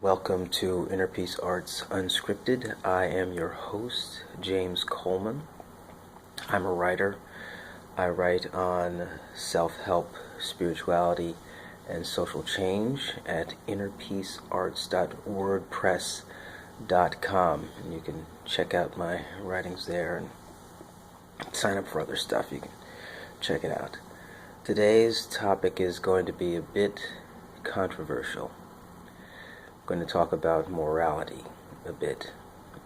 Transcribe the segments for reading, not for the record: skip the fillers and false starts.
Welcome to Inner Peace Arts Unscripted. I am your host, James Coleman. I'm a writer. I write on self-help, spirituality, and social change at innerpeacearts.wordpress.com. And you can check out my writings there and sign up for other stuff. You can check it out. Today's topic is going to be a bit controversial. I'm going to talk about morality a bit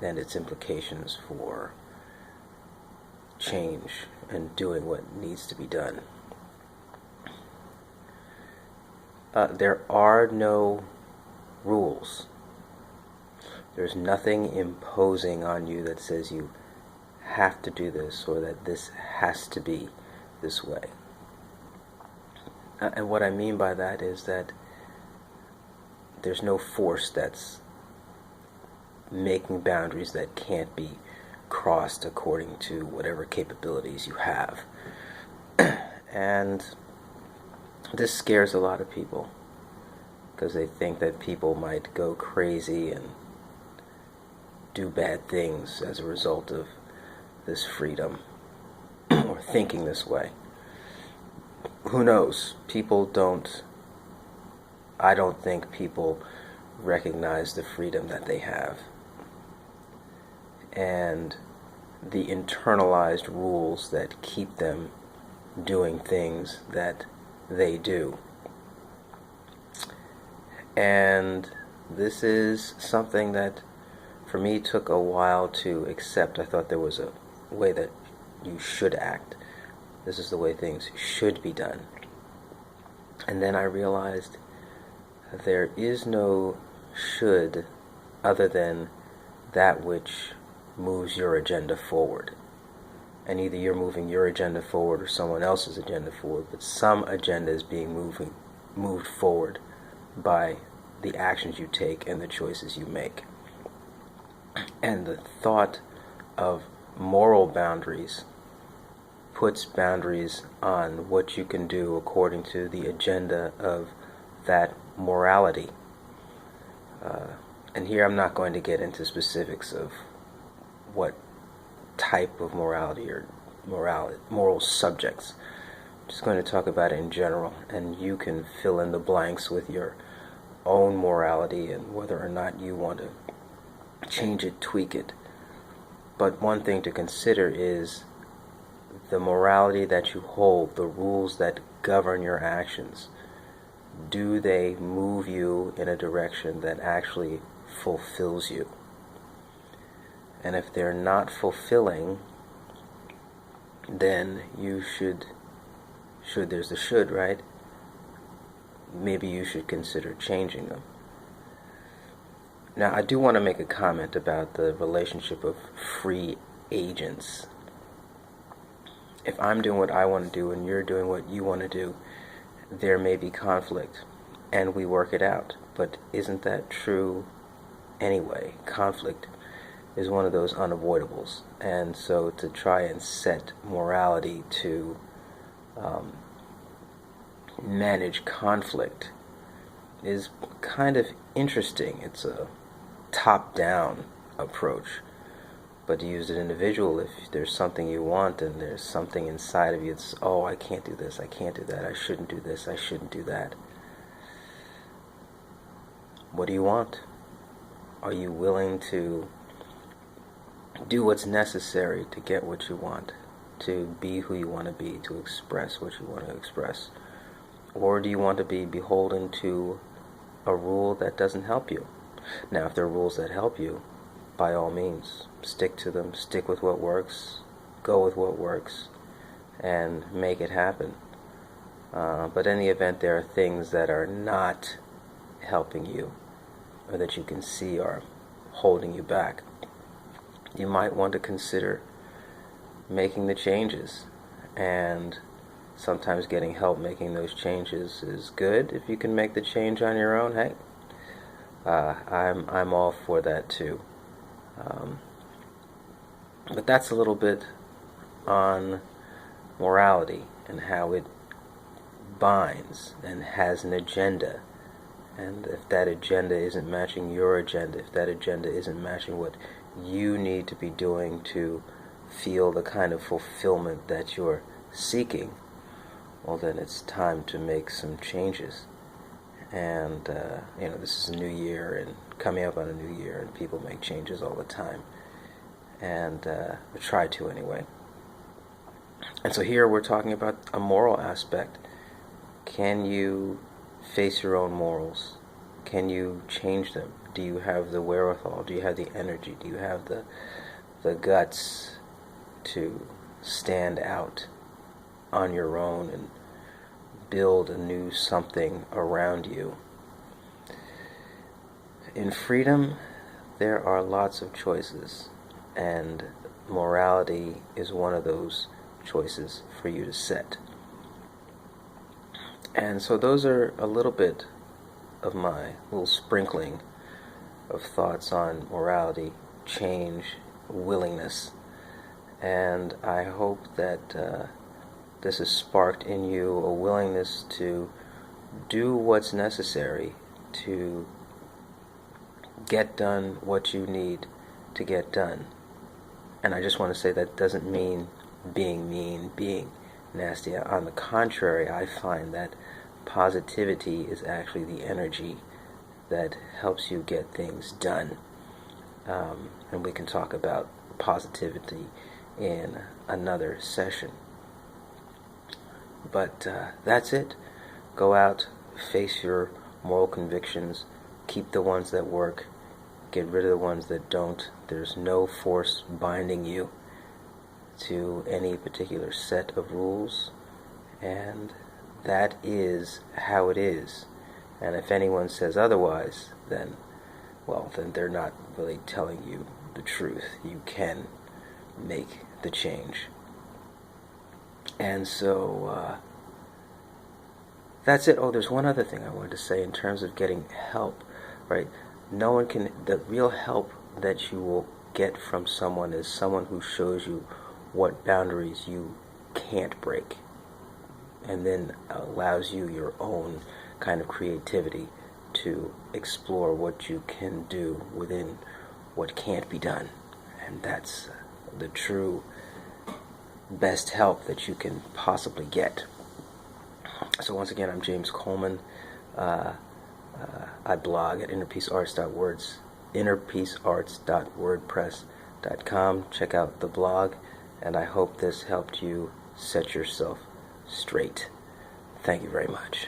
and its implications for change and doing what needs to be done. There are no rules. There's nothing imposing on you that says you have to do this or that this has to be this way. And what I mean by that is that there's no force that's making boundaries that can't be crossed according to whatever capabilities you have. And this scares a lot of people because they think that people might go crazy and do bad things as a result of this freedom or thinking this way. Who knows? I don't think people recognize the freedom that they have and the internalized rules that keep them doing things that they do. And this is something that for me took a while to accept. I thought there was a way that you should act. This is the way things should be done. And then I realized there is no should other than that which moves your agenda forward. And either you're moving your agenda forward or someone else's agenda forward, but some agenda is being moved forward by the actions you take and the choices you make. And the thought of moral boundaries puts boundaries on what you can do according to the agenda of that morality. And here I'm not going to get into specifics of what type of morality or moral subjects. I'm just going to talk about it in general, and you can fill in the blanks with your own morality and whether or not you want to change it, tweak it. But one thing to consider is the morality that you hold, the rules that govern your actions. Do they move you in a direction that actually fulfills you? And if they're not fulfilling, then you should there's the should, right? Maybe you should consider changing them. Now, I do want to make a comment about the relationship of free agents. If I'm doing what I want to do and you're doing what you want to do, there may be conflict, and we work it out. But isn't that true anyway? Conflict is one of those unavoidables. And so to try and set morality to manage conflict is kind of interesting. It's a top-down approach. But to use an individual, if there's something you want and there's something inside of you that's, oh, I can't do this, I can't do that, I shouldn't do this, I shouldn't do that. What do you want? Are you willing to do what's necessary to get what you want, to be who you want to be, to express what you want to express? Or do you want to be beholden to a rule that doesn't help you? Now, if there are rules that help you, by all means, stick to them, stick with what works, go with what works, and make it happen. But in the event there are things that are not helping you, or that you can see are holding you back, you might want to consider making the changes. And sometimes getting help making those changes is good. If you can make the change on your own, hey, I'm all for that too. But that's a little bit on morality and how it binds and has an agenda And if that agenda isn't matching your agenda, if that agenda isn't matching what you need to be doing to feel the kind of fulfillment that you're seeking, well, then it's time to make some changes. And, this is a new year and coming up on a new year, and people make changes all the time. And try to anyway. And so here we're talking about a moral aspect. Can you face your own morals? Can you change them? Do you have the wherewithal? Do you have the energy? Do you have the guts to stand out on your own and build a new something around you? In freedom, there are lots of choices, and morality is one of those choices for you to set. And so those are a little bit of my little sprinkling of thoughts on morality, change, willingness. And I hope that this has sparked in you a willingness to do what's necessary to get done what you need to get done. And I just want to say that doesn't mean being mean, being nasty. On the contrary, I find that positivity is actually the energy that helps you get things done. And we can talk about positivity in another session. But that's it. Go out, face your moral convictions, keep the ones that work, get rid of the ones that don't. There's no force binding you to any particular set of rules, and that is how it is. And if anyone says otherwise, then they're not really telling you the truth. You can make the change. And so that's it. Oh, there's one other thing I wanted to say in terms of getting help, right? No one can, the real help that you will get from someone is someone who shows you what boundaries you can't break, and then allows you your own kind of creativity to explore what you can do within what can't be done. And that's the true best help that you can possibly get. So once again, I'm James Coleman. I blog at innerpeacearts.wordpress.com. Check out the blog, and I hope this helped you set yourself straight. Thank you very much.